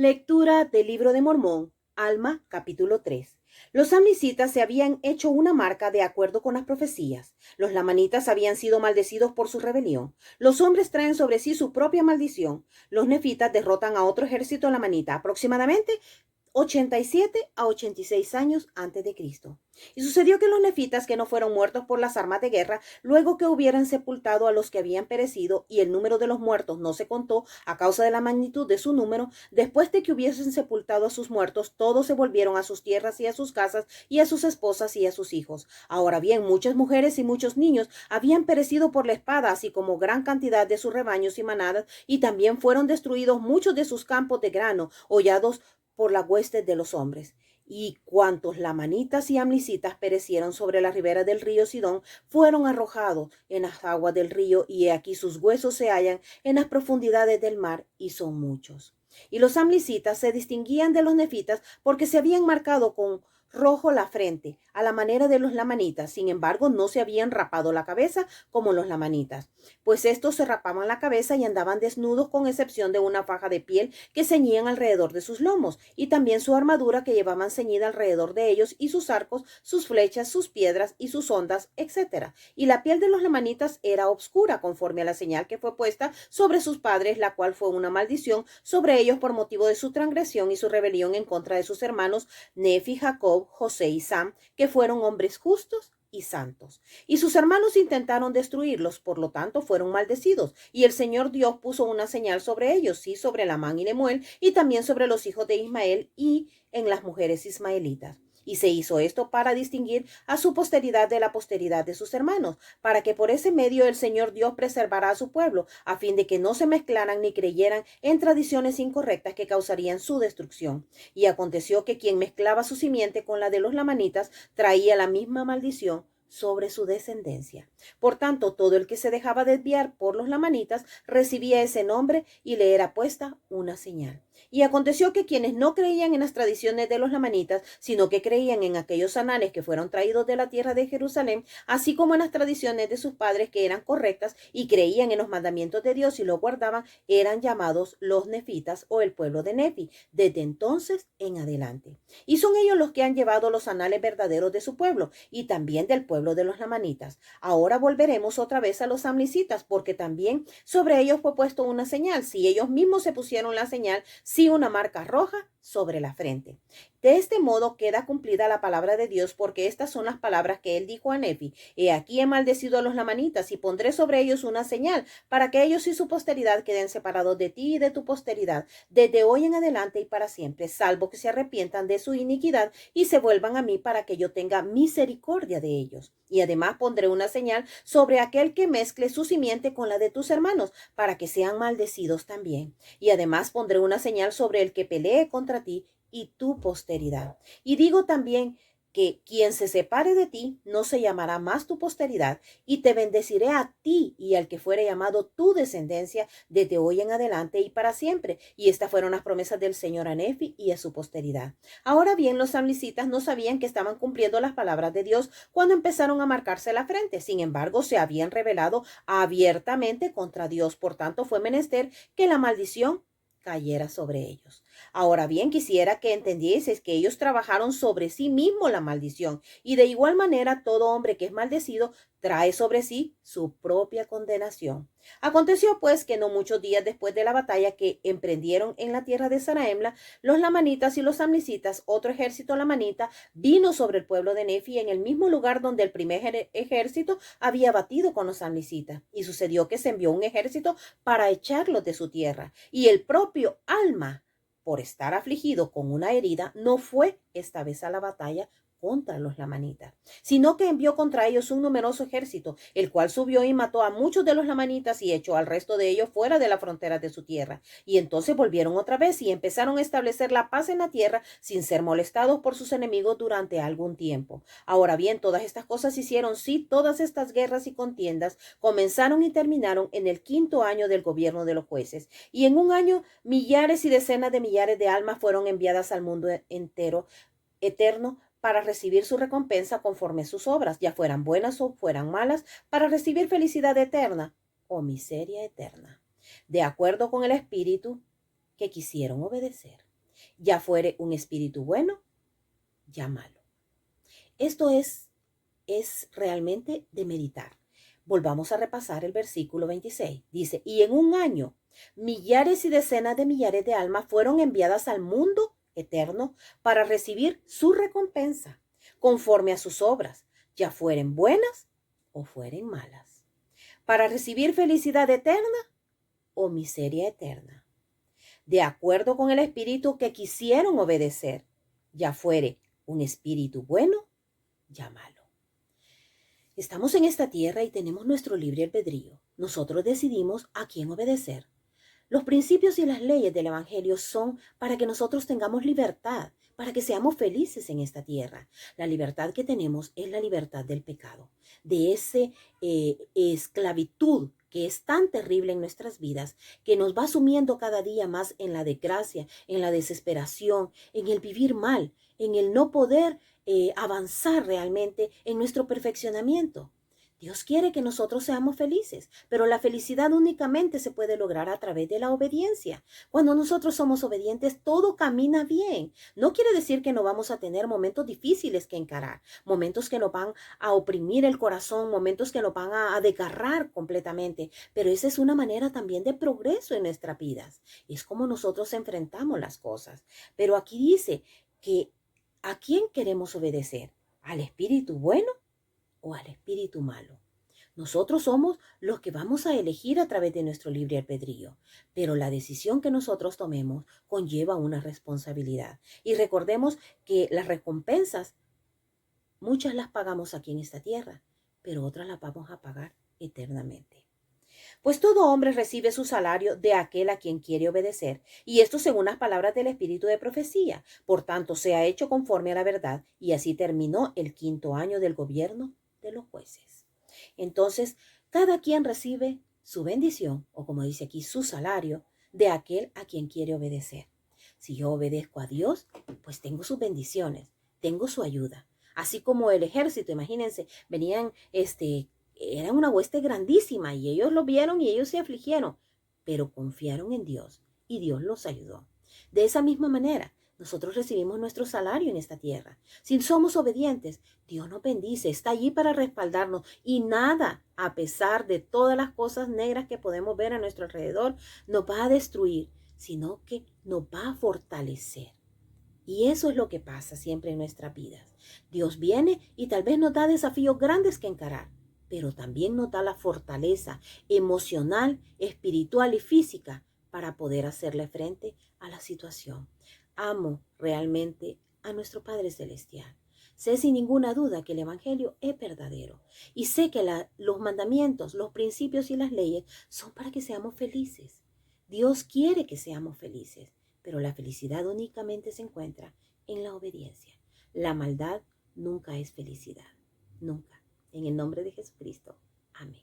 Lectura del Libro de Mormón, Alma, capítulo 3. Los amlicitas se habían hecho una marca de acuerdo con las profecías. Los lamanitas habían sido maldecidos por su rebelión. Los hombres traen sobre sí su propia maldición. Los nefitas derrotan a otro ejército lamanita, aproximadamente 87 a 86 años antes de Cristo. Y sucedió que los nefitas que no fueron muertos por las armas de guerra, luego que hubieran sepultado a los que habían perecido, y el número de los muertos no se contó a causa de la magnitud de su número, después de que hubiesen sepultado a sus muertos, todos se volvieron a sus tierras y a sus casas y a sus esposas y a sus hijos. Ahora bien, muchas mujeres y muchos niños habían perecido por la espada, así como gran cantidad de sus rebaños y manadas, y también fueron destruidos muchos de sus campos de grano, hollados por la hueste de los hombres. Y cuantos lamanitas y amlicitas perecieron sobre la ribera del río Sidón fueron arrojados en las aguas del río, y he aquí sus huesos se hallan en las profundidades del mar, y son muchos. Y los amlicitas se distinguían de los nefitas porque se habían marcado con rojo la frente, a la manera de los lamanitas. Sin embargo, no se habían rapado la cabeza como los lamanitas, pues estos se rapaban la cabeza y andaban desnudos, con excepción de una faja de piel que ceñían alrededor de sus lomos, y también su armadura que llevaban ceñida alrededor de ellos, y sus arcos, sus flechas, sus piedras y sus ondas, etc. Y la piel de los lamanitas era obscura, conforme a la señal que fue puesta sobre sus padres, la cual fue una maldición sobre ellos por motivo de su transgresión y su rebelión en contra de sus hermanos Nefi, Jacob, José y Sam, que fueron hombres justos y santos. Y sus hermanos intentaron destruirlos, por lo tanto fueron maldecidos. Y el Señor Dios puso una señal sobre ellos, sí, sobre Lamán y Lemuel, y también sobre los hijos de Ismael y en las mujeres ismaelitas. Y se hizo esto para distinguir a su posteridad de la posteridad de sus hermanos, para que por ese medio el Señor Dios preservara a su pueblo, a fin de que no se mezclaran ni creyeran en tradiciones incorrectas que causarían su destrucción. Y aconteció que quien mezclaba su simiente con la de los lamanitas traía la misma maldición sobre su descendencia. Por tanto, todo el que se dejaba desviar por los lamanitas recibía ese nombre y le era puesta una señal. Y aconteció que quienes no creían en las tradiciones de los lamanitas, sino que creían en aquellos anales que fueron traídos de la tierra de Jerusalén, así como en las tradiciones de sus padres que eran correctas, y creían en los mandamientos de Dios y los guardaban, eran llamados los nefitas o el pueblo de Nefi, desde entonces en adelante. Y son ellos los que han llevado los anales verdaderos de su pueblo y también del pueblo de los lamanitas. Ahora volveremos otra vez a los amlicitas, porque también sobre ellos fue puesto una señal, si ellos mismos se pusieron la señal, sí, una marca roja sobre la frente. De este modo queda cumplida la palabra de Dios, porque estas son las palabras que él dijo a Nefi: he aquí he maldecido a los lamanitas y pondré sobre ellos una señal, para que ellos y su posteridad queden separados de ti y de tu posteridad desde hoy en adelante y para siempre, salvo que se arrepientan de su iniquidad y se vuelvan a mí, para que yo tenga misericordia de ellos. Y además pondré una señal sobre aquel que mezcle su simiente con la de tus hermanos, para que sean maldecidos también. Y además pondré una señal sobre el que pelee contra ti y tu posteridad. Y digo también que quien se separe de ti no se llamará más tu posteridad, y te bendeciré a ti y al que fuere llamado tu descendencia desde hoy en adelante y para siempre. Y estas fueron las promesas del Señor a Nefi y a su posteridad. Ahora bien, los amlicitas no sabían que estaban cumpliendo las palabras de Dios cuando empezaron a marcarse la frente. Sin embargo, se habían rebelado abiertamente contra Dios. Por tanto, fue menester que la maldición cayera sobre ellos. Ahora bien, quisiera que entendieseis que ellos trabajaron sobre sí mismos la maldición, y de igual manera todo hombre que es maldecido trae sobre sí su propia condenación. Aconteció pues que no muchos días después de la batalla que emprendieron en la tierra de Saraemla, los lamanitas y los amlicitas, otro ejército lamanita, vino sobre el pueblo de Nefi en el mismo lugar donde el primer ejército había batido con los amlicitas. Y sucedió que se envió un ejército para echarlos de su tierra, y el propio Alma, por estar afligido con una herida, no fue esta vez a la batalla contra los lamanitas, sino que envió contra ellos un numeroso ejército, el cual subió y mató a muchos de los lamanitas y echó al resto de ellos fuera de la frontera de su tierra. Y entonces volvieron otra vez y empezaron a establecer la paz en la tierra sin ser molestados por sus enemigos durante algún tiempo. Ahora bien, todas estas cosas hicieron, sí, todas estas guerras y contiendas comenzaron y terminaron en el 5.º año del gobierno de los jueces. Y en un año millares y decenas de millares de almas fueron enviadas al mundo entero eterno para recibir su recompensa conforme sus obras, ya fueran buenas o fueran malas, para recibir felicidad eterna o miseria eterna, de acuerdo con el espíritu que quisieron obedecer. ya fuere un espíritu bueno, ya malo. Esto es realmente de meditar. Volvamos a repasar el versículo 26. Dice, y en un año, millares y decenas de millares de almas fueron enviadas al mundo eterno para recibir su recompensa, conforme a sus obras, ya fueren buenas o fueren malas, para recibir felicidad eterna o miseria eterna, de acuerdo con el espíritu que quisieron obedecer, ya fuere un espíritu bueno, ya malo. Estamos en esta tierra y tenemos nuestro libre albedrío. Nosotros decidimos a quién obedecer. Los principios y las leyes del Evangelio son para que nosotros tengamos libertad, para que seamos felices en esta tierra. La libertad que tenemos es la libertad del pecado, de esa esclavitud que es tan terrible en nuestras vidas, que nos va sumiendo cada día más en la desgracia, en la desesperación, en el vivir mal, en el no poder avanzar realmente en nuestro perfeccionamiento. Dios quiere que nosotros seamos felices, pero la felicidad únicamente se puede lograr a través de la obediencia. Cuando nosotros somos obedientes, todo camina bien. No quiere decir que no vamos a tener momentos difíciles que encarar, momentos que nos van a oprimir el corazón, momentos que nos van a desgarrar completamente, pero esa es una manera también de progreso en nuestras vidas. Es como nosotros enfrentamos las cosas. Pero aquí dice que ¿a quién queremos obedecer? ¿Al espíritu bueno o al espíritu malo? Nosotros somos los que vamos a elegir a través de nuestro libre albedrío, pero la decisión que nosotros tomemos conlleva una responsabilidad. Y recordemos que las recompensas, muchas las pagamos aquí en esta tierra, pero otras las vamos a pagar eternamente. Pues todo hombre recibe su salario de aquel a quien quiere obedecer, y esto según las palabras del Espíritu de profecía. Por tanto, se ha hecho conforme a la verdad, y así terminó el 5º año del gobierno de los jueces. Entonces, cada quien recibe su bendición, o como dice aquí, su salario, de aquel a quien quiere obedecer. Si yo obedezco a Dios, pues tengo sus bendiciones, tengo su ayuda. Así como el ejército, imagínense, venían, era una hueste grandísima y ellos lo vieron y ellos se afligieron, pero confiaron en Dios y Dios los ayudó. De esa misma manera, nosotros recibimos nuestro salario en esta tierra. Si somos obedientes, Dios nos bendice, está allí para respaldarnos y nada, a pesar de todas las cosas negras que podemos ver a nuestro alrededor, nos va a destruir, sino que nos va a fortalecer. Y eso es lo que pasa siempre en nuestras vidas. Dios viene y tal vez nos da desafíos grandes que encarar, pero también nos da la fortaleza emocional, espiritual y física para poder hacerle frente a la situación. Amo realmente a nuestro Padre Celestial. Sé sin ninguna duda que el Evangelio es verdadero y sé que los mandamientos, los principios y las leyes son para que seamos felices. Dios quiere que seamos felices, pero la felicidad únicamente se encuentra en la obediencia. La maldad nunca es felicidad, nunca. En el nombre de Jesucristo. Amén.